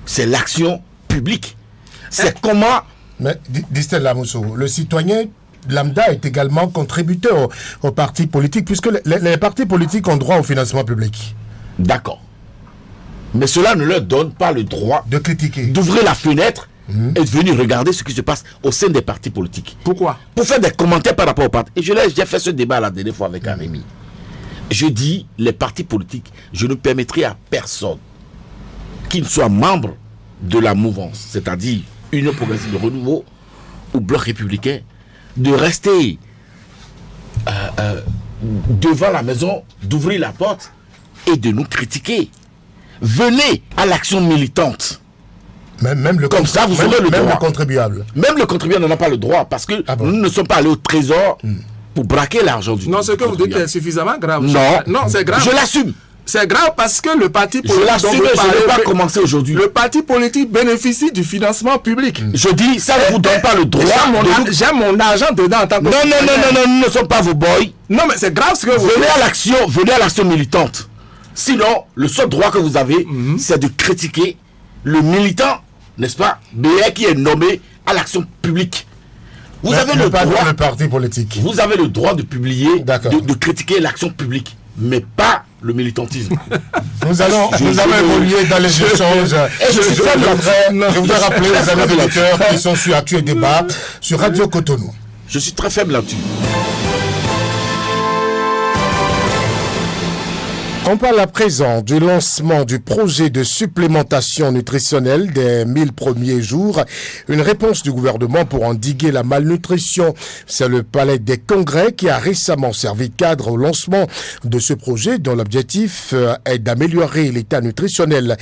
c'est l'action publique. C'est comment... Mais, Distel Lamousso, le citoyen lambda est également contributeur aux partis politiques, puisque les partis politiques ont droit au financement public. D'accord. Mais cela ne leur donne pas le droit de critiquer, d'ouvrir la fenêtre et de venir regarder ce qui se passe au sein des partis politiques. Pourquoi? Pour faire des commentaires par rapport aux partis. Et j'ai fait ce débat la dernière fois avec Arémi. Je dis, les partis politiques, je ne permettrai à personne qui ne soit membre de la mouvance, c'est-à-dire Union progressive de renouveau ou Bloc républicain, de rester devant la maison, d'ouvrir la porte et de nous critiquer. Venez à l'action militante. Comme ça, vous aurez le droit. Même le contribuable. Même le contribuable n'en a pas le droit parce que nous ne sommes pas allés au trésor pour braquer l'argent du Non, ce que vous dites est suffisamment grave. Non, c'est grave. Je l'assume. C'est grave parce que le parti politique... Je l'assume, je ne vais pas commencer aujourd'hui. Le parti politique bénéficie du financement public. Je dis, ça ne vous donne pas le droit. J'ai mon argent dedans en tant que... Non, nous ne sommes pas vos boys. Non, mais c'est grave ce que vous venez à l'action militante. Sinon, le seul droit que vous avez, c'est de critiquer le militant, n'est-ce pas, BR qui est nommé à l'action publique. Vous avez le droit... Le parti politique. Vous avez le droit de publier, de critiquer l'action publique, mais pas le militantisme. Nous allons évoluer dans les échanges. Je voudrais rappeler aux amis électeurs qui sont sur Actuel Débat sur Radio Cotonou. Je suis très faible là-dessus. On parle à présent du lancement du projet de supplémentation nutritionnelle des 1000 premiers jours. Une réponse du gouvernement pour endiguer la malnutrition. C'est le Palais des Congrès qui a récemment servi de cadre au lancement de ce projet dont l'objectif est d'améliorer l'état nutritionnel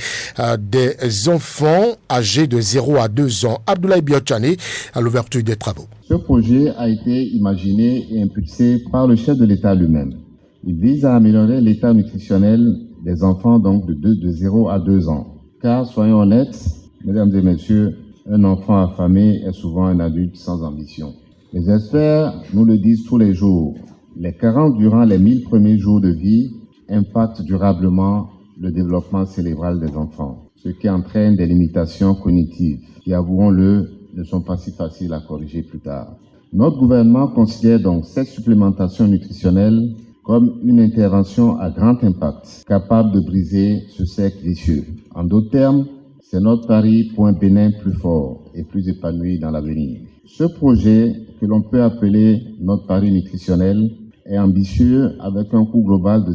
des enfants âgés de 0 à 2 ans. Abdoulaye Biotchane à l'ouverture des travaux. Ce projet a été imaginé et impulsé par le chef de l'État lui-même. Il vise à améliorer l'état nutritionnel des enfants donc de 0 à 2 ans. Car, soyons honnêtes, mesdames et messieurs, un enfant affamé est souvent un adulte sans ambition. Les experts nous le disent tous les jours. Les carences durant les 1000 premiers jours de vie impactent durablement le développement cérébral des enfants, ce qui entraîne des limitations cognitives qui, avouons-le, ne sont pas si faciles à corriger plus tard. Notre gouvernement considère donc cette supplémentation nutritionnelle comme une intervention à grand impact, capable de briser ce cercle vicieux. En d'autres termes, c'est notre pari pour un Bénin plus fort et plus épanoui dans l'avenir. Ce projet, que l'on peut appeler notre pari nutritionnel, est ambitieux avec un coût global de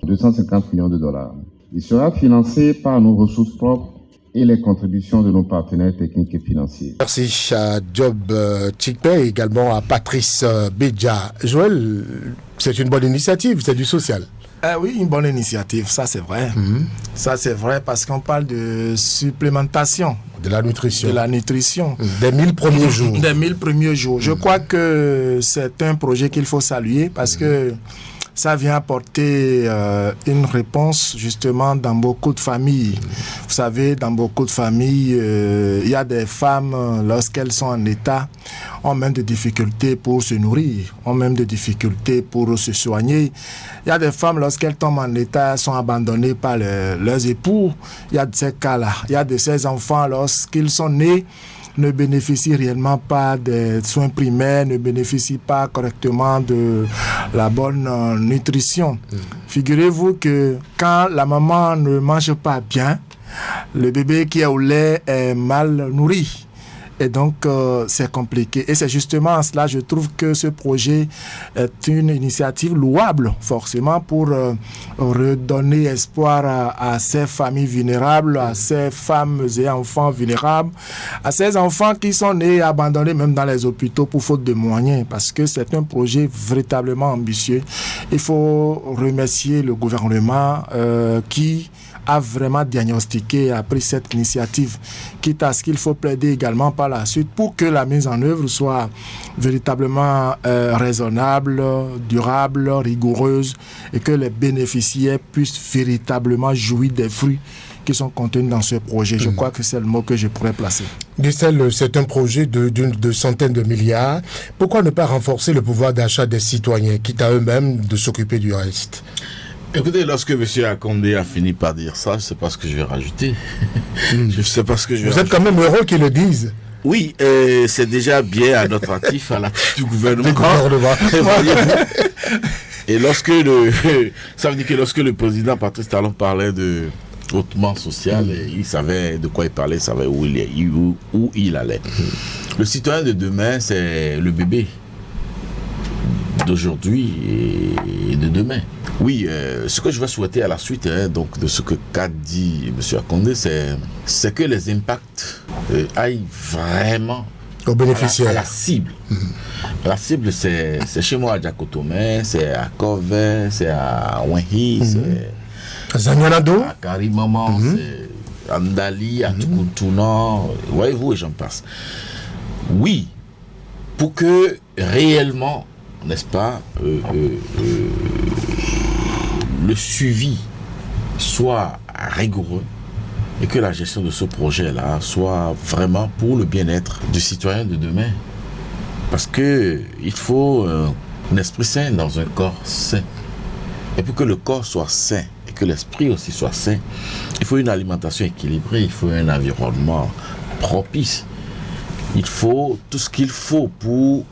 250 millions de dollars. Il sera financé par nos ressources propres et les contributions de nos partenaires techniques et financiers. Merci à Job Chikpe et également à Patrice Béja. Joël, c'est une bonne initiative, c'est du social. Oui, une bonne initiative, ça c'est vrai. Ça c'est vrai parce qu'on parle de supplémentation. De la nutrition. De la nutrition. Des 1000 premiers jours. Des 1000 premiers jours. Je crois que c'est un projet qu'il faut saluer parce que ça vient apporter une réponse justement dans beaucoup de familles. Vous savez, dans beaucoup de familles, il y a des femmes, lorsqu'elles sont en état, ont même des difficultés pour se nourrir, ont même des difficultés pour se soigner. Il y a des femmes, lorsqu'elles tombent en état, sont abandonnées par leurs époux. Il y a de ces cas-là. Il y a de ces enfants, lorsqu'ils sont nés, ne bénéficient réellement pas des soins primaires, ne bénéficient pas correctement de la bonne nutrition. Figurez-vous que quand la maman ne mange pas bien, le bébé qui est au lait est mal nourri. Et donc, c'est compliqué. Et c'est justement en cela, je trouve que ce projet est une initiative louable, forcément, pour redonner espoir à ces familles vulnérables, à ces femmes et enfants vulnérables, à ces enfants qui sont nés et abandonnés même dans les hôpitaux pour faute de moyens, parce que c'est un projet véritablement ambitieux. Il faut remercier le gouvernement qui a vraiment diagnostiqué et a pris cette initiative, quitte à ce qu'il faut plaider également par la suite pour que la mise en œuvre soit véritablement raisonnable, durable, rigoureuse et que les bénéficiaires puissent véritablement jouir des fruits qui sont contenus dans ce projet. Je crois que c'est le mot que je pourrais placer. Gisèle, c'est un projet de centaines de milliards. Pourquoi ne pas renforcer le pouvoir d'achat des citoyens, quitte à eux-mêmes de s'occuper du reste? Écoutez, lorsque M. Akondé a fini par dire ça, je ne sais pas ce que je vais rajouter. Je sais pas ce que je vais Vous êtes quand même heureux qu'ils le disent. Oui, c'est déjà bien à notre actif, à la tête du gouvernement. Et lorsque ça veut dire que lorsque le président Patrice Talon parlait de hautement social, il savait de quoi il parlait, il savait où il allait. Le citoyen de demain, c'est le bébé d'aujourd'hui et de demain. Oui, ce que je vais souhaiter à la suite donc de ce qu'a dit M. Akondé, c'est que les impacts aillent vraiment aux bénéficiaires. À la cible. La cible, c'est chez moi à Djakotomé, c'est à Kové, c'est à Wenhi, c'est Zanyanado, à Karimaman, c'est à Ndali, à Tukuntuna, voyez-vous, et j'en passe. Oui, pour que réellement, n'est-ce pas, le suivi soit rigoureux et que la gestion de ce projet-là soit vraiment pour le bien-être du citoyen de demain. Parce que il faut un esprit sain dans un corps sain. Et pour que le corps soit sain et que l'esprit aussi soit sain, il faut une alimentation équilibrée, il faut un environnement propice. Il faut tout ce qu'il faut pour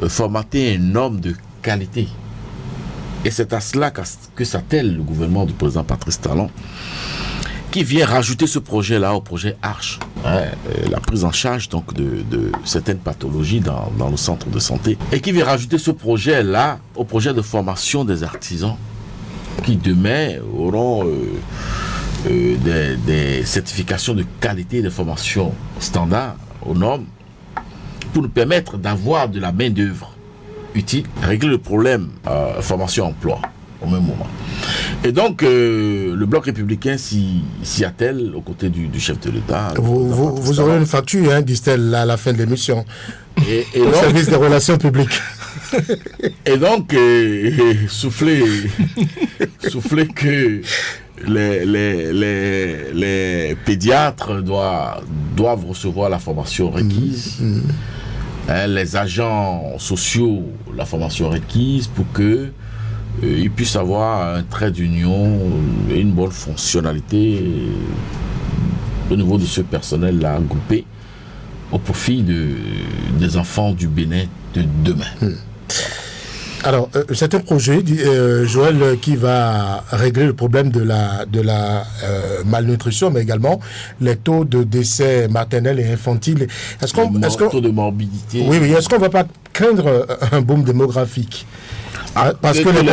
formater un homme de qualité. Et c'est à cela que s'attelle le gouvernement du président Patrice Talon, qui vient rajouter ce projet-là au projet Arche. La prise en charge donc de certaines pathologies dans le centre de santé. Et qui vient rajouter ce projet-là au projet de formation des artisans, qui demain auront des certifications de qualité et de formation standard aux normes, pour nous permettre d'avoir de la main-d'œuvre utile, régler le problème formation-emploi au même moment. Et donc, le bloc républicain s'y attelle aux côtés du chef de l'État. Vous aurez une facture, hein, disent-elles, à la fin de l'émission, au donc, service des relations publiques. Et donc, souffler que les pédiatres doivent recevoir la formation requise. Les agents sociaux, la formation requise pour que ils puissent avoir un trait d'union et une bonne fonctionnalité au niveau de ce personnel-là groupé au profit des enfants du Bénin de demain. Alors, c'est un projet, Joël, qui va régler le problème de la malnutrition, mais également les taux de décès maternels et infantiles. Taux de morbidité. Oui, est-ce qu'on ne va pas craindre un boom démographique? Parce que les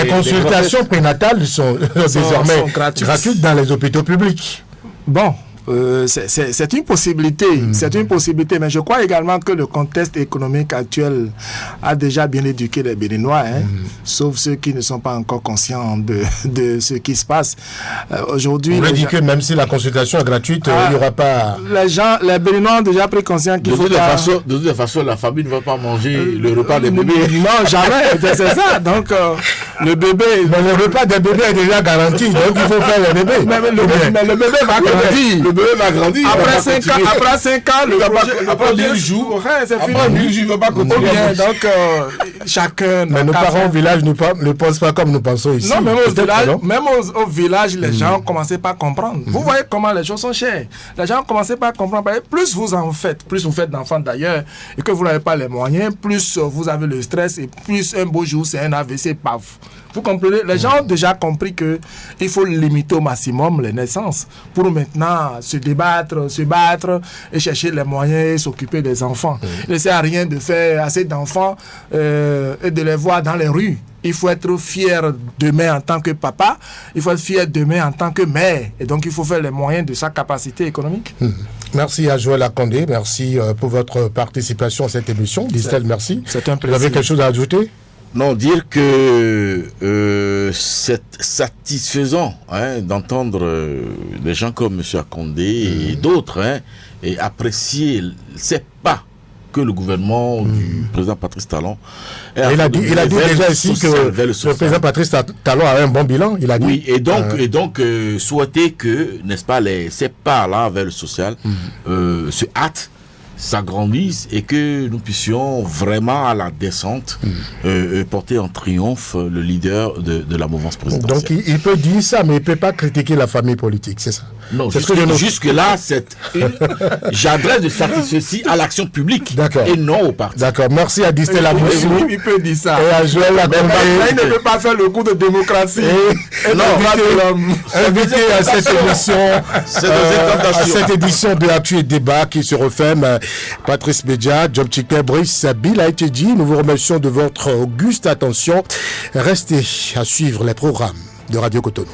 consultations prénatales sont désormais gratuites dans les hôpitaux publics. Bon. C'est une possibilité, c'est une possibilité, mais je crois également que le contexte économique actuel a déjà bien éduqué les Béninois, sauf ceux qui ne sont pas encore conscients de ce qui se passe. Aujourd'hui, on dit que même si la consultation est gratuite, il n'y aura pas... Les Béninois ont déjà pris conscience qu'il faut... De toute façon, la famille ne va pas manger le repas des bébés. Non, jamais, c'est ça. Donc, Le bébé... Mais le repas des bébés est déjà garanti, donc il faut faire le bébé. Mais le bébé va grandir. Le bébé va grandir. Après 5 ans, le projet... Après 1000 jours, après 1000 jours, il ne va pas continuer. Donc, chacun... Mais nos parents au village ne pensent pas comme nous pensons ici. Non, même au village, les gens commençaient pas à comprendre. Vous voyez comment les choses sont chères. Les gens commençaient pas à comprendre. Plus vous en faites, plus vous faites d'enfants d'ailleurs, et que vous n'avez pas les moyens, plus vous avez le stress, et plus un beau jour, c'est un AVC, paf. Vous comprenez? Les gens ont déjà compris qu'il faut limiter au maximum les naissances pour maintenant se battre et chercher les moyens et s'occuper des enfants. Il ne sert à rien de faire assez d'enfants et de les voir dans les rues. Il faut être fier demain en tant que papa, il faut être fier demain en tant que mère. Et donc, il faut faire les moyens de sa capacité économique. Merci à Joël Akandé, merci pour votre participation à cette émission. Distel, merci. C'est un plaisir. Vous avez quelque chose à ajouter? Non, dire que c'est satisfaisant d'entendre des gens comme M. Akandé et d'autres et apprécier ces pas que le gouvernement du président Patrice Talon il a dit déjà ici que le président Patrice Talon a un bon bilan. Il a dit. Oui, et donc souhaiter que, n'est-ce pas, ces pas-là vers le social se hâtent, s'agrandissent et que nous puissions vraiment à la descente porter en triomphe le leader de la mouvance présidentielle. Donc il peut dire ça, mais il ne peut pas critiquer la famille politique, c'est ça? Non, jusque-là, j'adresse de ceci à l'action publique et non au parti. D'accord, merci à Distel Aboussou. Il peut dire ça. Et à Joël Akandé. Il ne peut pas faire le coup de démocratie. Invité à cette édition de Actu et Débat qui se referme. Patrice Bédia, Job Chiker, Brice, Bill a été dit. Nous vous remercions de votre auguste attention. Restez à suivre les programmes de Radio Cotonou.